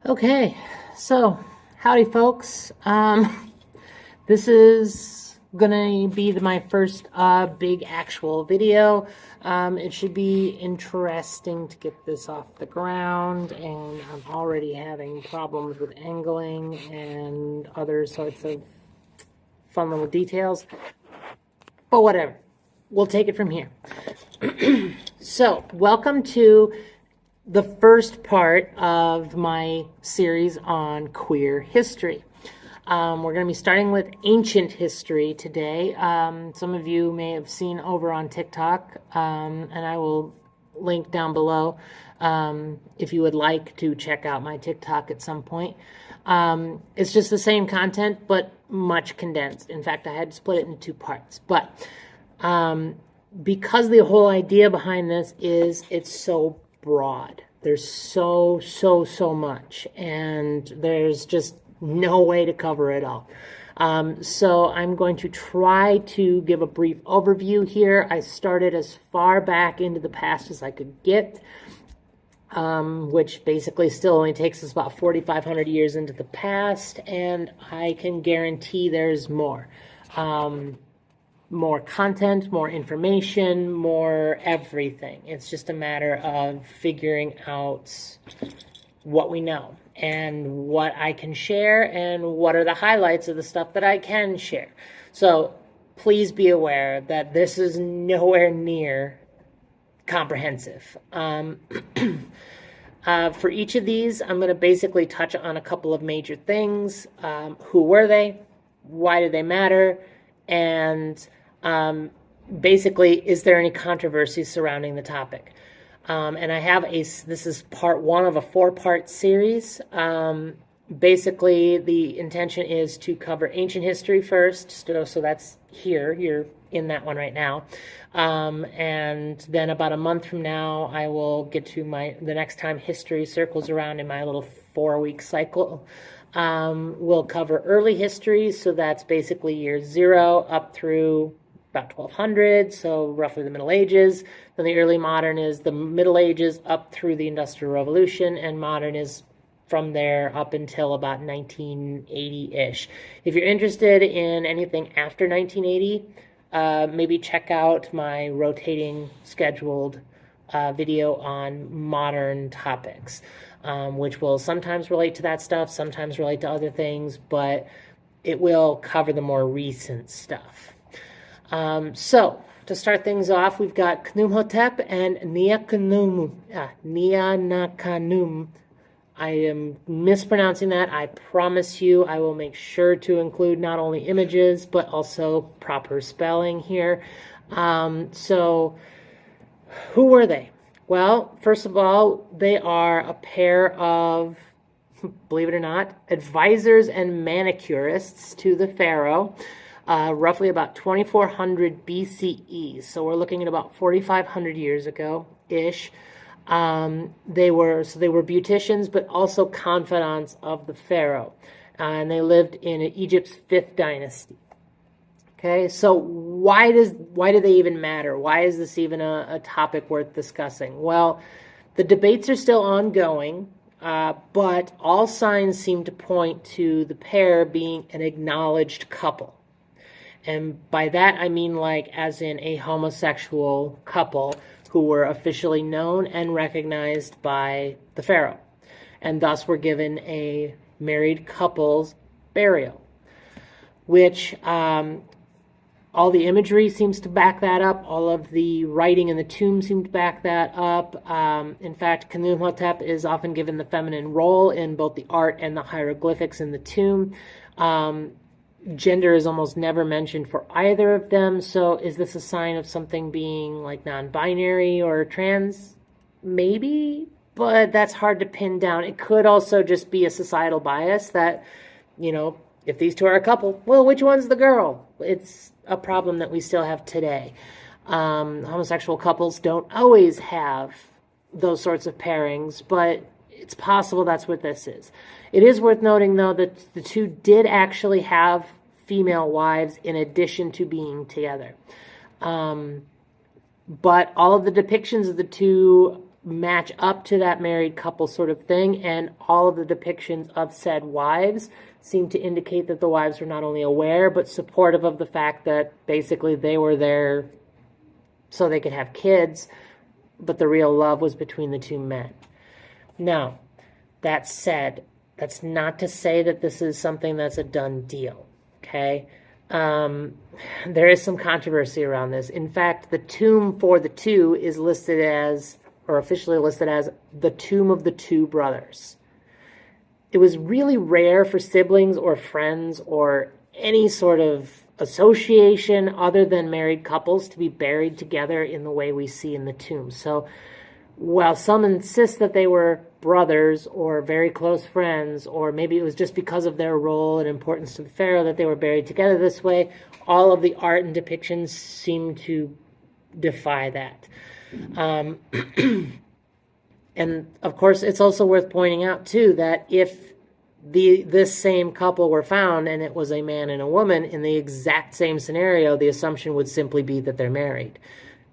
Okay, so howdy folks. This is gonna be my first big actual video. It should be interesting to get this off the ground, and I'm already having problems with angling and other sorts of fun little details, but whatever, we'll take it from here. So welcome to the first part of my series on queer history. We're going to be starting with ancient history today. Some of you may have seen over on TikTok, and I will link down below if you would like to check out my TikTok at some point. It's just the same content, but much condensed. In fact, I had to split it into two parts. But because the whole idea behind this is it's so broad. There's so much, and there's just no way to cover it all. So I'm going to try to give a brief overview here. I started as far back into the past as I could get, which basically still only takes us about 4,500 years into the past, and I can guarantee there's more. More content, more information, more everything. It's just a matter of figuring out what we know and what I can share and what are the highlights of the stuff that I can share. So please be aware that this is nowhere near comprehensive. For each of these, I'm going to basically touch on a couple of major things. Who were they? Why did they matter? And basically, is there any controversy surrounding the topic? And I have this is part one of a 4-part series. Basically, the intention is to cover ancient history first, so that's here, you're in that one right now. And then about a month from now, I will get to the next time history circles around in my little 4-week cycle. We'll cover early history, so that's basically year 0 up through about 1200, so roughly the Middle Ages. Then the early modern is the Middle Ages up through the Industrial Revolution, and modern is from there up until about 1980-ish. If you're interested in anything after 1980, maybe check out my rotating scheduled video on modern topics, which will sometimes relate to that stuff, sometimes relate to other things, but it will cover the more recent stuff. So, to start things off, we've got Khnumhotep and Nianachkhnum. I am mispronouncing that. I promise you I will make sure to include not only images, but also proper spelling here. So, who were they? Well, first of all, they are a pair of, believe it or not, advisors and manicurists to the pharaoh. Roughly about 2400 BCE, so we're looking at about 4,500 years ago-ish. They were beauticians, but also confidants of the pharaoh, and they lived in Egypt's 5th dynasty. Okay, so why do they even matter? Why is this even a topic worth discussing? Well, the debates are still ongoing, but all signs seem to point to the pair being an acknowledged couple. And by that, I mean like as in a homosexual couple who were officially known and recognized by the pharaoh, and thus were given a married couple's burial, which all the imagery seems to back that up. All of the writing in the tomb seemed to back that up. In fact, Khnumhotep is often given the feminine role in both the art and the hieroglyphics in the tomb. Gender is almost never mentioned for either of them, so is this a sign of something being like non-binary or trans? Maybe, but that's hard to pin down. It could also just be a societal bias that, you know, if these two are a couple, well, which one's the girl? It's a problem that we still have today. Homosexual couples don't always have those sorts of pairings, but it's possible that's what this is. It is worth noting, though, that the two did actually have female wives in addition to being together. But all of the depictions of the two match up to that married couple sort of thing, and all of the depictions of said wives seem to indicate that the wives were not only aware, but supportive of the fact that basically they were there so they could have kids, but the real love was between the two men. Now, that said, that's not to say that this is something that's a done deal, okay? There is some controversy around this. In fact, the tomb for the two is listed as, or officially listed as, the tomb of the two brothers. It was really rare for siblings or friends or any sort of association other than married couples to be buried together in the way we see in the tomb. So while some insist that they were brothers or very close friends, or maybe it was just because of their role and importance to the pharaoh that they were buried together this way, all of the art and depictions seem to defy that. And of course, it's also worth pointing out too that if this same couple were found and it was a man and a woman in the exact same scenario, the assumption would simply be that they're married.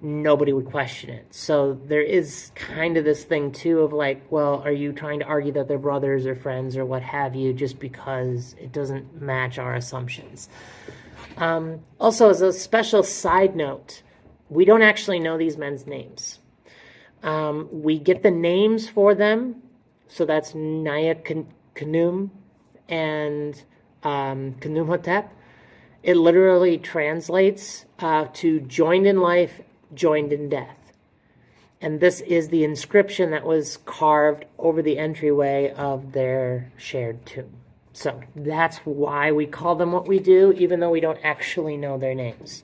Nobody would question it. So there is kind of this thing too of like, well, are you trying to argue that they're brothers or friends or what have you just because it doesn't match our assumptions? Also, as a special side note, we don't actually know these men's names. We get the names for them, so that's Khnum and Khnumhotep. It literally translates to joined in life, joined in death. And this is the inscription that was carved over the entryway of their shared tomb. So that's why we call them what we do, even though we don't actually know their names.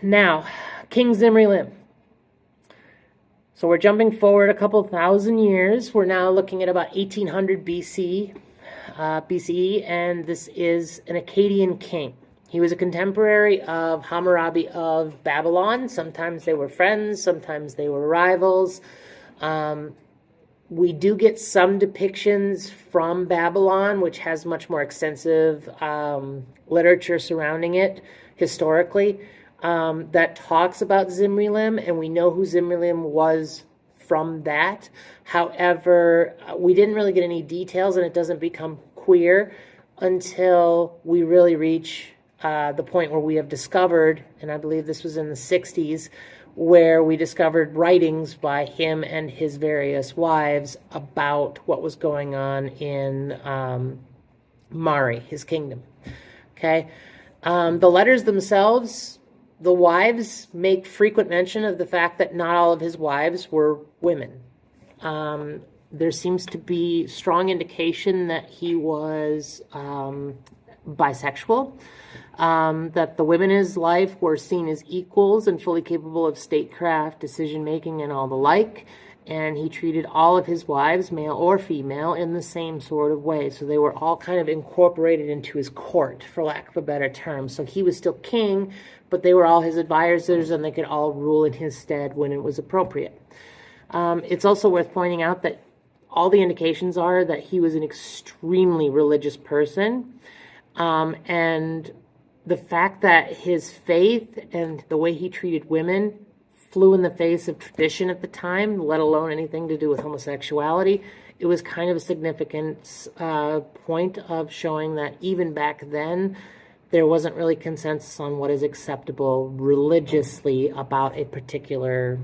Now, King Zimri-Lim. So we're jumping forward a couple thousand years. We're now looking at about 1800 BCE, and this is an Akkadian king. He was a contemporary of Hammurabi of Babylon. Sometimes they were friends, sometimes they were rivals. We do get some depictions from Babylon, which has much more extensive literature surrounding it historically, that talks about Zimri-Lim, and we know who Zimri-Lim was from that. However, we didn't really get any details, and it doesn't become clear until we really reach the point where we have discovered, and I believe this was in the 60s, where we discovered writings by him and his various wives about what was going on in Mari, his kingdom. Okay, the letters themselves, the wives make frequent mention of the fact that not all of his wives were women. There seems to be strong indication that he was bisexual, that the women in his life were seen as equals and fully capable of statecraft, decision-making, and all the like, and he treated all of his wives, male or female, in the same sort of way. So they were all kind of incorporated into his court, for lack of a better term. So he was still king, but they were all his advisors, and they could all rule in his stead when it was appropriate. It's also worth pointing out that all the indications are that he was an extremely religious person, and the fact that his faith and the way he treated women flew in the face of tradition at the time, let alone anything to do with homosexuality, it was kind of a significant point of showing that even back then, there wasn't really consensus on what is acceptable religiously about a particular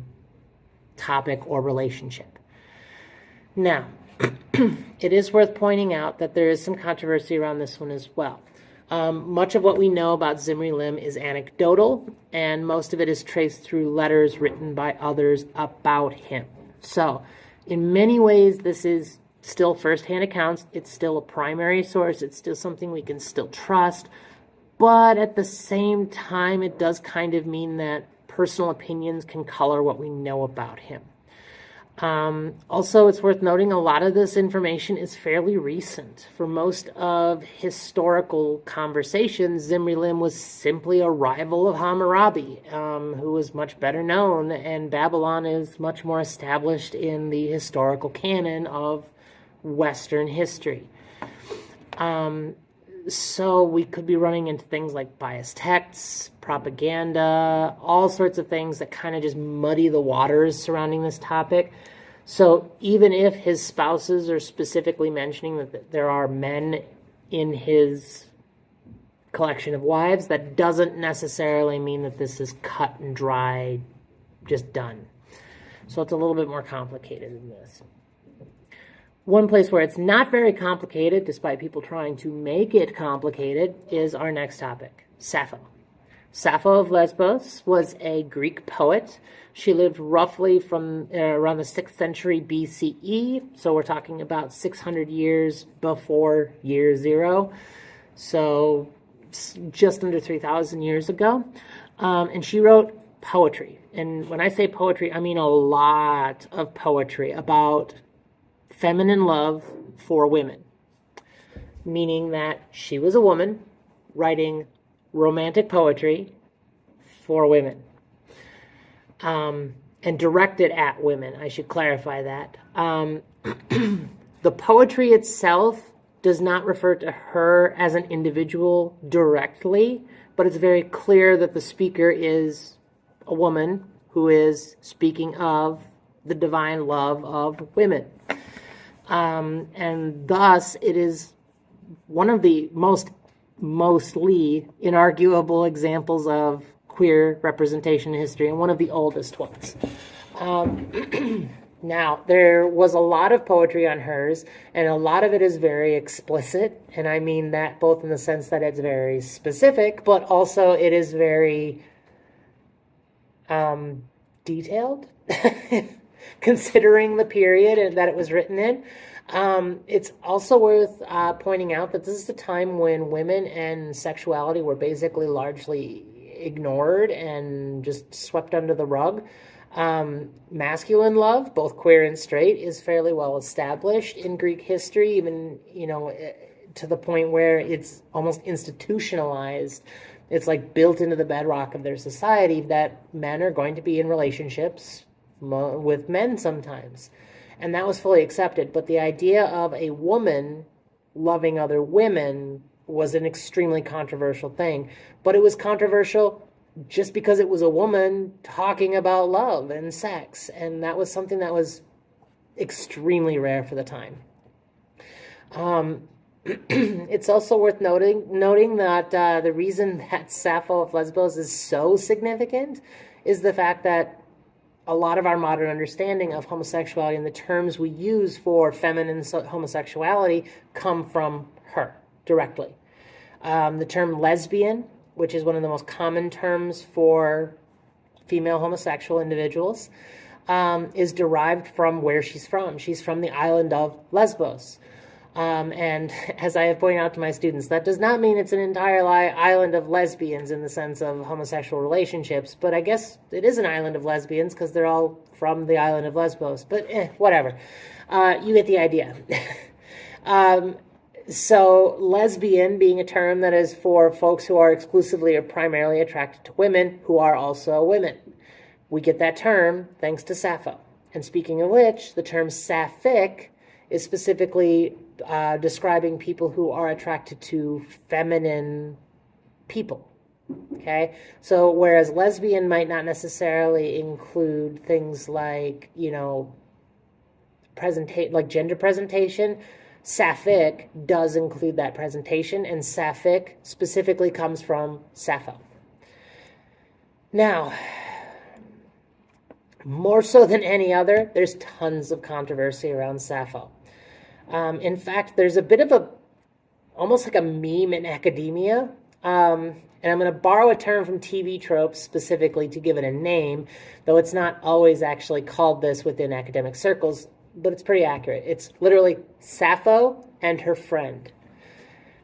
topic or relationship. Now, it is worth pointing out that there is some controversy around this one as well. Much of what we know about Zimri-Lim is anecdotal, and most of it is traced through letters written by others about him. So, in many ways, this is still first-hand accounts. It's still a primary source. It's still something we can still trust. But at the same time, it does kind of mean that personal opinions can color what we know about him. Also, it's worth noting a lot of this information is fairly recent. For most of historical conversations, Zimri-Lim was simply a rival of Hammurabi, who was much better known, and Babylon is much more established in the historical canon of Western history. So we could be running into things like biased texts, propaganda, all sorts of things that kind of just muddy the waters surrounding this topic. So even if his spouses are specifically mentioning that there are men in his collection of wives, that doesn't necessarily mean that this is cut and dry, just done. So it's a little bit more complicated than this. One place where it's not very complicated, despite people trying to make it complicated, is our next topic, Sappho. Sappho of Lesbos was a Greek poet. She lived roughly from around the 6th century BCE, so we're talking about 600 years before year zero, so just under 3,000 years ago. And she wrote poetry. And when I say poetry, I mean a lot of poetry about feminine love for women, meaning that she was a woman writing romantic poetry for women, and directed at women. I should clarify that. The poetry itself does not refer to her as an individual directly, but it's very clear that the speaker is a woman who is speaking of the divine love of women. And thus, it is one of the mostly inarguable examples of queer representation in history, and one of the oldest ones. Now, there was a lot of poetry on hers, and a lot of it is very explicit, and I mean that both in the sense that it's very specific, but also it is very detailed, considering the period that it was written in. It's also worth pointing out that this is a time when women and sexuality were basically largely ignored and just swept under the rug. Masculine love, both queer and straight, is fairly well established in Greek history, even, to the point where it's almost institutionalized. It's like built into the bedrock of their society that men are going to be in relationships with men sometimes. And that was fully accepted. But the idea of a woman loving other women was an extremely controversial thing. But it was controversial just because it was a woman talking about love and sex. And that was something that was extremely rare for the time. It's also worth noting that the reason that Sappho of Lesbos is so significant is the fact that a lot of our modern understanding of homosexuality and the terms we use for feminine homosexuality come from her directly. The term lesbian, which is one of the most common terms for female homosexual individuals, is derived from where she's from. She's from the island of Lesbos. And as I have pointed out to my students, that does not mean it's an entire island of lesbians in the sense of homosexual relationships, but I guess it is an island of lesbians because they're all from the island of Lesbos, but whatever. You get the idea. So lesbian being a term that is for folks who are exclusively or primarily attracted to women who are also women. We get that term thanks to Sappho. And speaking of which, the term sapphic is specifically describing people who are attracted to feminine people. Okay? So whereas lesbian might not necessarily include things like, like gender presentation, sapphic does include that presentation, and sapphic specifically comes from Sappho. Now, more so than any other, there's tons of controversy around Sappho. In fact, there's a bit of almost like a meme in academia, and I'm going to borrow a term from TV tropes specifically to give it a name, though it's not always actually called this within academic circles, but it's pretty accurate. It's literally Sappho and her friend.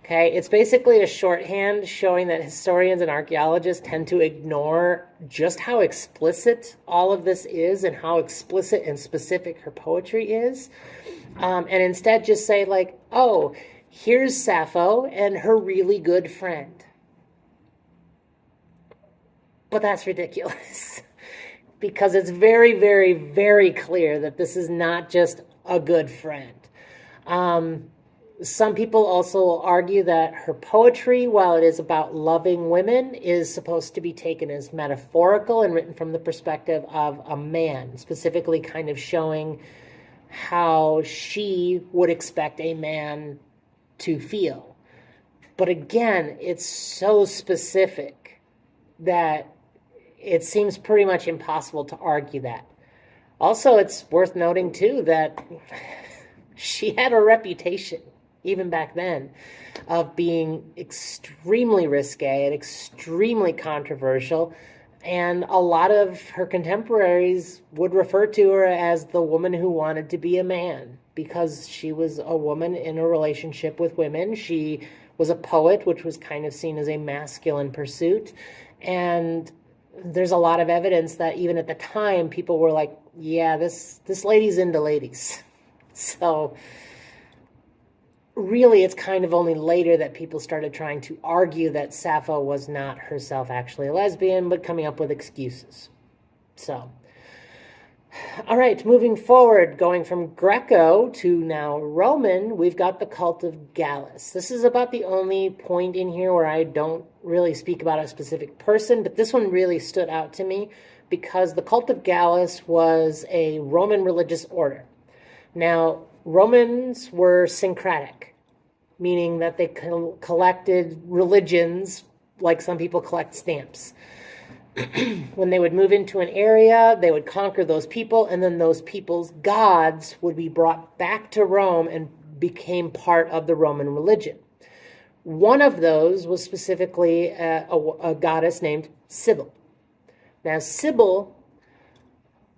Okay, it's basically a shorthand showing that historians and archaeologists tend to ignore just how explicit all of this is and how explicit and specific her poetry is, and instead just say like, oh, here's Sappho and her really good friend. But that's ridiculous because it's very, very, very clear that this is not just a good friend. Some people also argue that her poetry, while it is about loving women, is supposed to be taken as metaphorical and written from the perspective of a man, specifically kind of showing how she would expect a man to feel. But again, it's so specific that it seems pretty much impossible to argue that. Also, it's worth noting, too, that she had a reputation, even back then, of being extremely risque and extremely controversial. And a lot of her contemporaries would refer to her as the woman who wanted to be a man, because she was a woman in a relationship with women. She was a poet, which was kind of seen as a masculine pursuit. And there's a lot of evidence that even at the time, people were like, yeah, this lady's into ladies. So really, it's kind of only later that people started trying to argue that Sappho was not herself actually a lesbian, but coming up with excuses. So, all right, moving forward, going from Greco to now Roman, we've got the cult of Gallus. This is about the only point in here where I don't really speak about a specific person, but this one really stood out to me because the cult of Gallus was a Roman religious order. Now, Romans were syncretic, meaning that they collected religions like some people collect stamps. When they would move into an area, they would conquer those people, and then those people's gods would be brought back to Rome and became part of the Roman religion. One of those was specifically a goddess named Sibyl. Now, Sibyl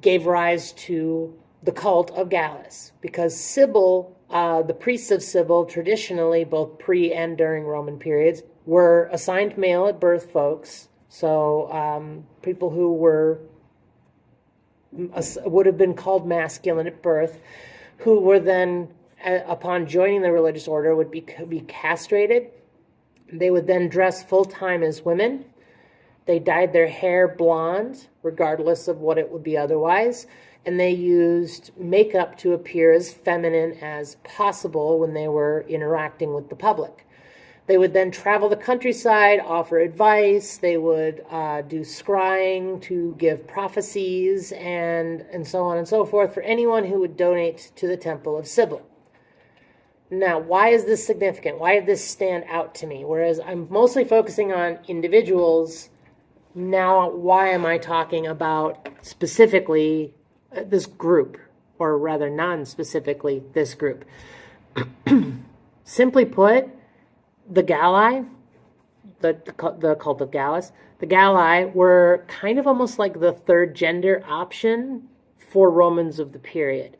gave rise to the cult of Gallus, because Sibyl, the priests of Sibyl, traditionally, both pre and during Roman periods, were assigned male at birth folks. So people who would have been called masculine at birth, who were then, upon joining the religious order, would be castrated. They would then dress full-time as women. They dyed their hair blonde, regardless of what it would be otherwise. And they used makeup to appear as feminine as possible when they were interacting with the public. They would then travel the countryside, offer advice. They would do scrying to give prophecies and so on and so forth for anyone who would donate to the Temple of Sibyl. Now, why is this significant? Why did this stand out to me? Whereas I'm mostly focusing on individuals, now why am I talking about specifically this group, or rather non-specifically this group? Simply put, the Galli, the cult of Gallus, the Galli were kind of almost like the third gender option for Romans of the period.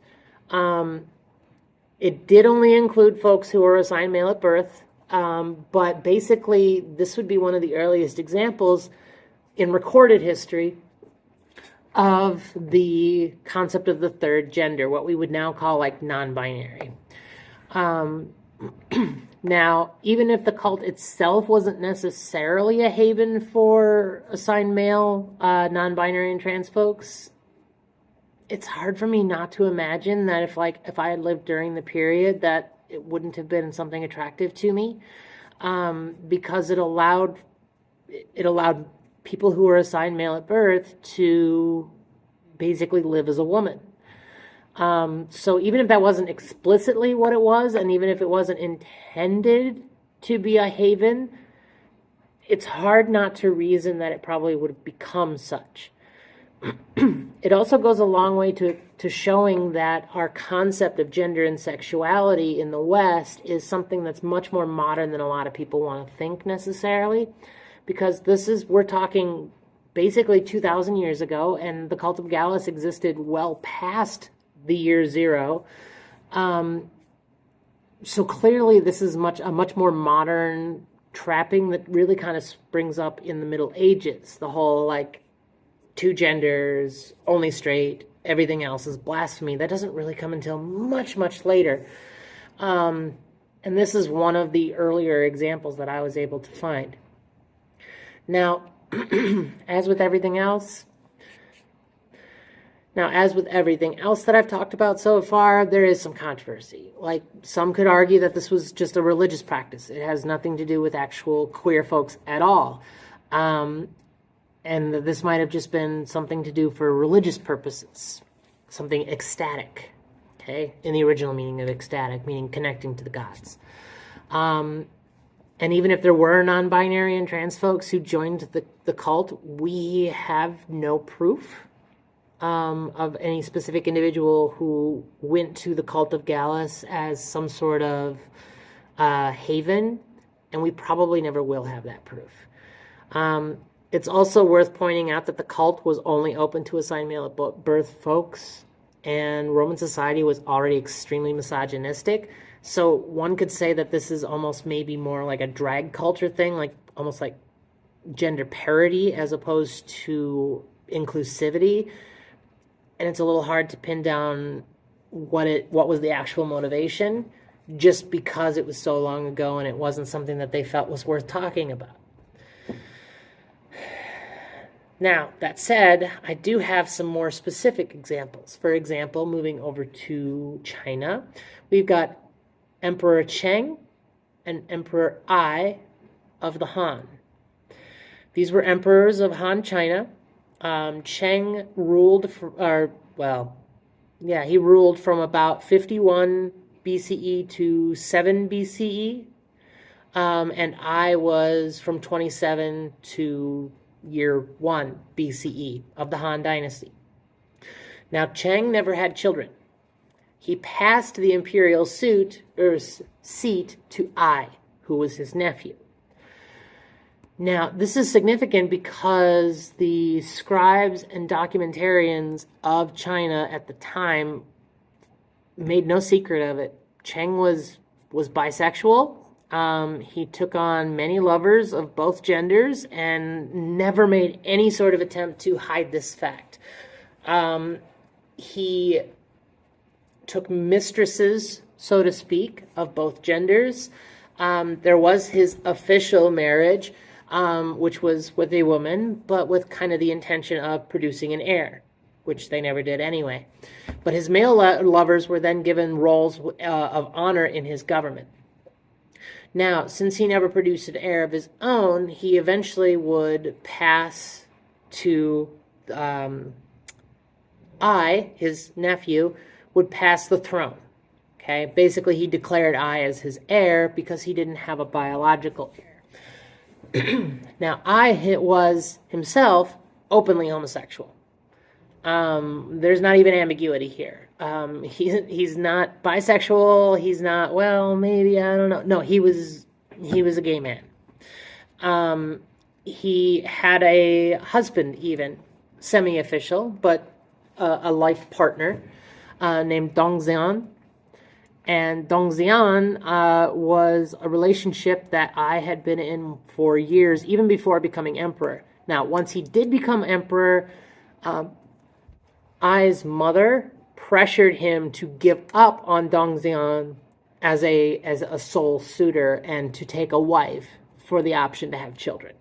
It did only include folks who were assigned male at birth, but basically this would be one of the earliest examples in recorded history of the concept of the third gender, what we would now call like non-binary. Now, even if the cult itself wasn't necessarily a haven for assigned male, non-binary and trans folks, it's hard for me not to imagine that if I had lived during the period, that it wouldn't have been something attractive to me, because it allowed people who were assigned male at birth to basically live as a woman. So even if that wasn't explicitly what it was, and even if it wasn't intended to be a haven, it's hard not to reason that it probably would have become such. It also goes a long way to showing that our concept of gender and sexuality in the West is something that's much more modern than a lot of people want to think necessarily, because we're talking basically 2,000 years ago, and the cult of Gallus existed well past the year zero. So clearly this is a much more modern trapping that really kind of springs up in the Middle Ages. The whole like two genders, only straight, everything else is blasphemy. That doesn't really come until much, much later. And this is one of the earlier examples that I was able to find. Now, as with everything else, Now, as with everything else that I've talked about so far, there is some controversy. Like, some could argue that this was just a religious practice. It has nothing to do with actual queer folks at all. And that this might have just been something to do for religious purposes, something ecstatic, okay? In the original meaning of ecstatic, meaning connecting to the gods. And even if there were non-binary and trans folks who joined the cult, we have no proof of any specific individual who went to the cult of Gallus as some sort of haven, and we probably never will have that proof. It's also worth pointing out that the cult was only open to assigned male at birth folks, and Roman society was already extremely misogynistic. So one could say that this is almost maybe more like a drag culture thing, like almost like gender parity as opposed to inclusivity. And it's a little hard to pin down what was the actual motivation, just because it was so long ago and it wasn't something that they felt was worth talking about. Now, that said, I do have some more specific examples. For example, moving over to China, we've got Emperor Cheng and Emperor Ai of the Han. These were emperors of Han China. Cheng ruled, he ruled from about 51 BCE to 7 BCE, and Ai was from 27 to year 1 BCE of the Han Dynasty. Now, Cheng never had children. He passed the imperial seat to Ai, who was his nephew. Now, this is significant because the scribes and documentarians of China at the time made no secret of it. Cheng was bisexual. He took on many lovers of both genders and never made any sort of attempt to hide this fact. He took mistresses, so to speak, of both genders. There was his official marriage, which was with a woman, but with kind of the intention of producing an heir, which they never did anyway. But his male lovers were then given roles of honor in his government. Now, since he never produced an heir of his own, he eventually would pass to Ai, his nephew, would pass the throne. Okay, basically he declared Ai as his heir because he didn't have a biological heir. Now, Ai was himself openly homosexual. There's not even ambiguity here. He's not bisexual. He's not, well, maybe, I don't know. No, he was a gay man. He had a husband, even semi-official, but a life partner named Dongxian. And Dongxian was a relationship that I had been in for years, even before becoming emperor. Now, once he did become emperor, Ai's mother pressured him to give up on Dongxian as a sole suitor and to take a wife for the option to have children.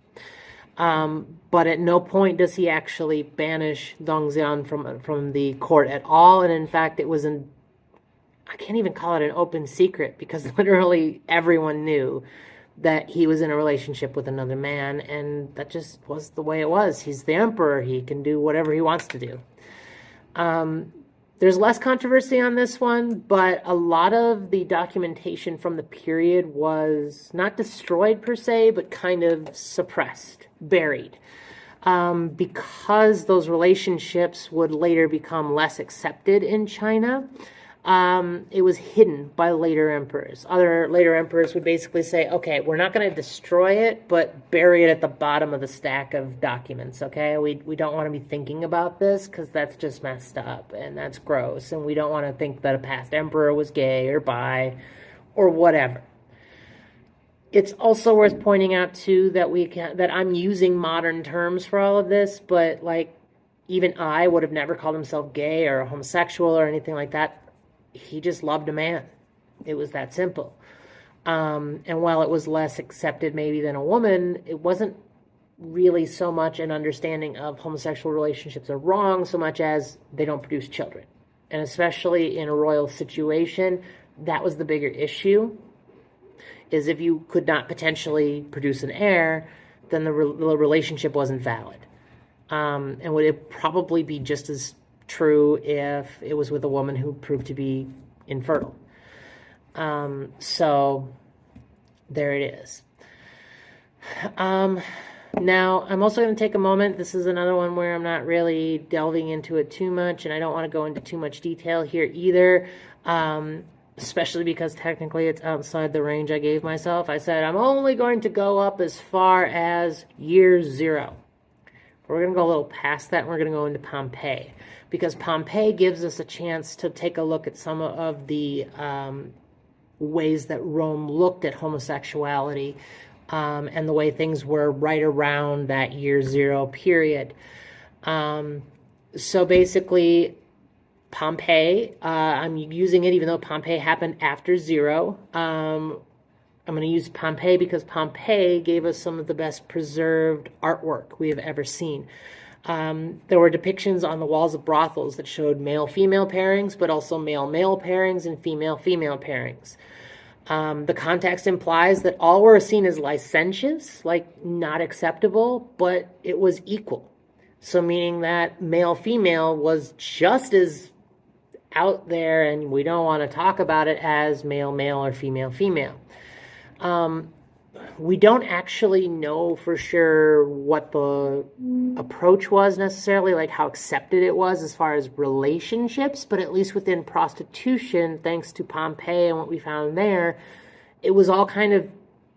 But at no point does he actually banish Dongxian from the court at all. And in fact, it was I can't even call it an open secret, because literally everyone knew that he was in a relationship with another man, and that just was the way it was. He's the emperor. He can do whatever he wants to do. There's less controversy on this one, but a lot of the documentation from the period was not destroyed per se, but kind of suppressed, buried. Because those relationships would later become less accepted in China, it was hidden by later emperors. Other later emperors would basically say, okay, we're not going to destroy it, but bury it at the bottom of the stack of documents, okay? We don't want to be thinking about this because that's just messed up and that's gross, and we don't want to think that a past emperor was gay or bi or whatever. It's also worth pointing out, too, that I'm using modern terms for all of this, but, like, even I would have never called himself gay or homosexual or anything like that. He just loved a man. It was that simple. And while it was less accepted maybe than a woman, it wasn't really so much an understanding of homosexual relationships are wrong, so much as they don't produce children. And especially in a royal situation, that was the bigger issue, is if you could not potentially produce an heir, then the relationship wasn't valid. And would it probably be just as true if it was with a woman who proved to be infertile. So there it is. Now, I'm also going to take a moment. This is another one where I'm not really delving into it too much, and I don't want to go into too much detail here either, especially because technically it's outside the range I gave myself. I said I'm only going to go up as far as year 0. We're going to go a little past that, and we're going to go into Pompeii, because Pompeii gives us a chance to take a look at some of the ways that Rome looked at homosexuality, and the way things were right around that year 0 period. So basically, Pompeii, I'm using it even though Pompeii happened after 0. I'm going to use Pompeii because Pompeii gave us some of the best preserved artwork we have ever seen. There were depictions on the walls of brothels that showed male-female pairings, but also male-male pairings and female-female pairings. The context implies that all were seen as licentious, like not acceptable, but it was equal. So meaning that male-female was just as out there, and we don't want to talk about it as male-male or female-female. We don't actually know for sure what the approach was necessarily, like how accepted it was as far as relationships, but at least within prostitution, thanks to Pompeii and what we found there, it was all kind of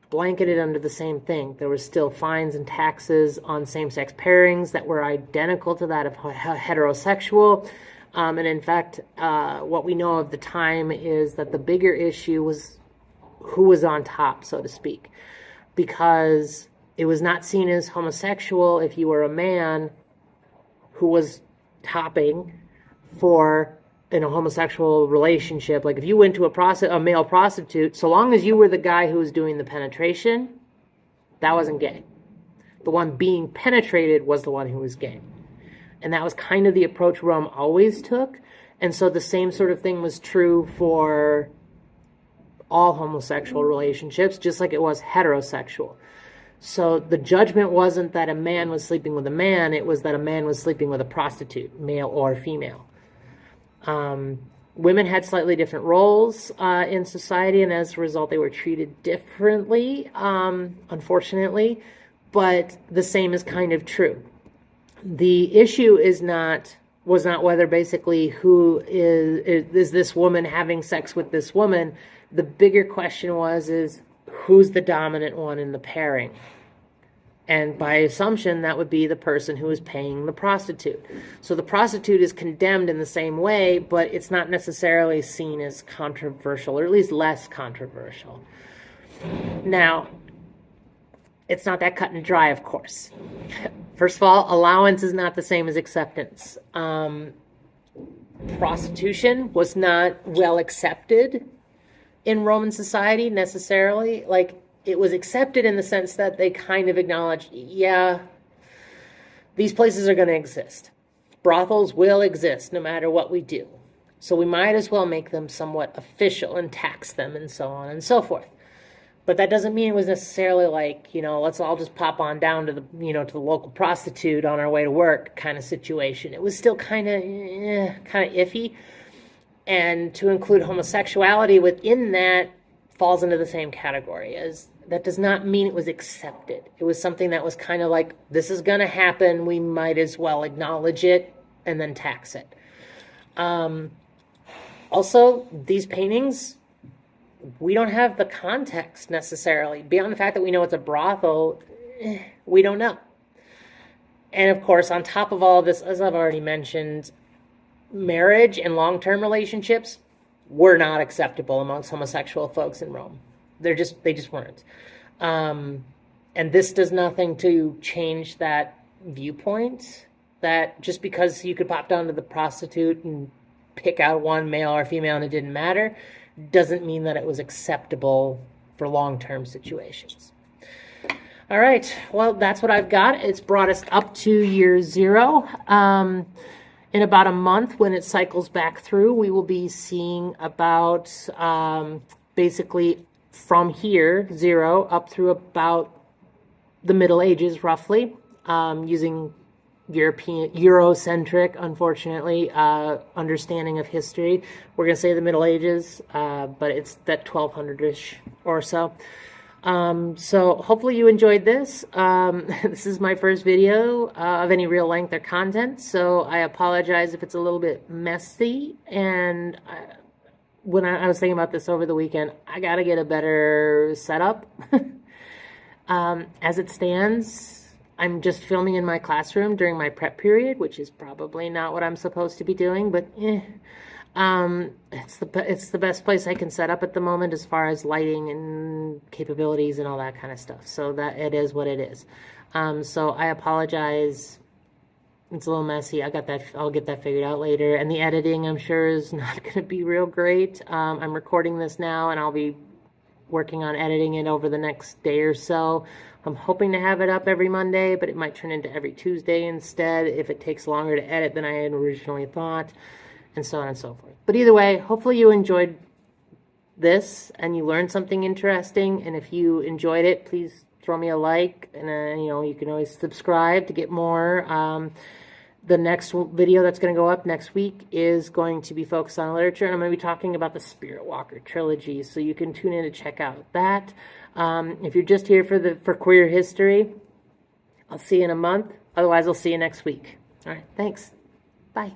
blanketed under the same thing. There was still fines and taxes on same-sex pairings that were identical to that of heterosexual. And in fact, what we know of the time is that the bigger issue was who was on top, so to speak, because it was not seen as homosexual if you were a man who was topping for in a homosexual relationship. Like if you went to a male prostitute, so long as you were the guy who was doing the penetration, that wasn't gay. The one being penetrated was the one who was gay. And that was kind of the approach Rome always took. And so the same sort of thing was true for all homosexual relationships, just like it was heterosexual. So the judgment wasn't that a man was sleeping with a man, it was that a man was sleeping with a prostitute, male or female. Women had slightly different roles in society, and as a result they were treated differently, unfortunately, but the same is kind of true. The issue was not whether basically who is this woman having sex with this woman. The bigger question is who's the dominant one in the pairing? And by assumption, that would be the person who is paying the prostitute. So the prostitute is condemned in the same way, but it's not necessarily seen as controversial, or at least less controversial. Now, it's not that cut and dry, of course. First of all, allowance is not the same as acceptance. Prostitution was not well accepted in Roman society necessarily. Like, it was accepted in the sense that they kind of acknowledged, yeah, these places are going to exist. Brothels will exist no matter what we do. So we might as well make them somewhat official and tax them and so on and so forth. But that doesn't mean it was necessarily like, let's all just pop on down to the, to the local prostitute on our way to work kind of situation. It was still kind of iffy. And to include homosexuality within that falls into the same category. As that does not mean it was accepted. It was something that was kind of like, this is going to happen, we might as well acknowledge it and then tax it. Also, these paintings, we don't have the context necessarily. Beyond the fact that we know it's a brothel, we don't know. And of course, on top of all of this, as I've already mentioned, marriage and long-term relationships were not acceptable amongst homosexual folks in Rome. They just weren't. And this does nothing to change that viewpoint, that just because you could pop down to the prostitute and pick out one male or female and it didn't matter, doesn't mean that it was acceptable for long-term situations. All right, well, that's what I've got. It's brought us up to year 0. In about a month, when it cycles back through, we will be seeing about basically from here, 0, up through about the Middle Ages, roughly, using Eurocentric, unfortunately, understanding of history. We're going to say the Middle Ages, but it's that 1200-ish or so. So hopefully you enjoyed this. This is my first video of any real length or content, so I apologize if it's a little bit messy. And when I was thinking about this over the weekend, I got to get a better setup. As it stands, I'm just filming in my classroom during my prep period, which is probably not what I'm supposed to be doing, but it's the best place I can set up at the moment as far as lighting and capabilities and all that kind of stuff. So that it is what it is. So I apologize. It's a little messy. I'll get that figured out later. And the editing, I'm sure, is not going to be real great. I'm recording this now, and I'll be working on editing it over the next day or so. I'm hoping to have it up every Monday, but it might turn into every Tuesday instead if it takes longer to edit than I had originally thought, and so on and so forth. But either way, hopefully you enjoyed this and you learned something interesting. And if you enjoyed it, please throw me a like, and you can always subscribe to get more. The next video that's going to go up next week is going to be focused on literature, and I'm going to be talking about the Spirit Walker trilogy, so you can tune in to check out that. If you're just here for queer history, I'll see you in a month. Otherwise, I'll see you next week. All right, thanks. Bye.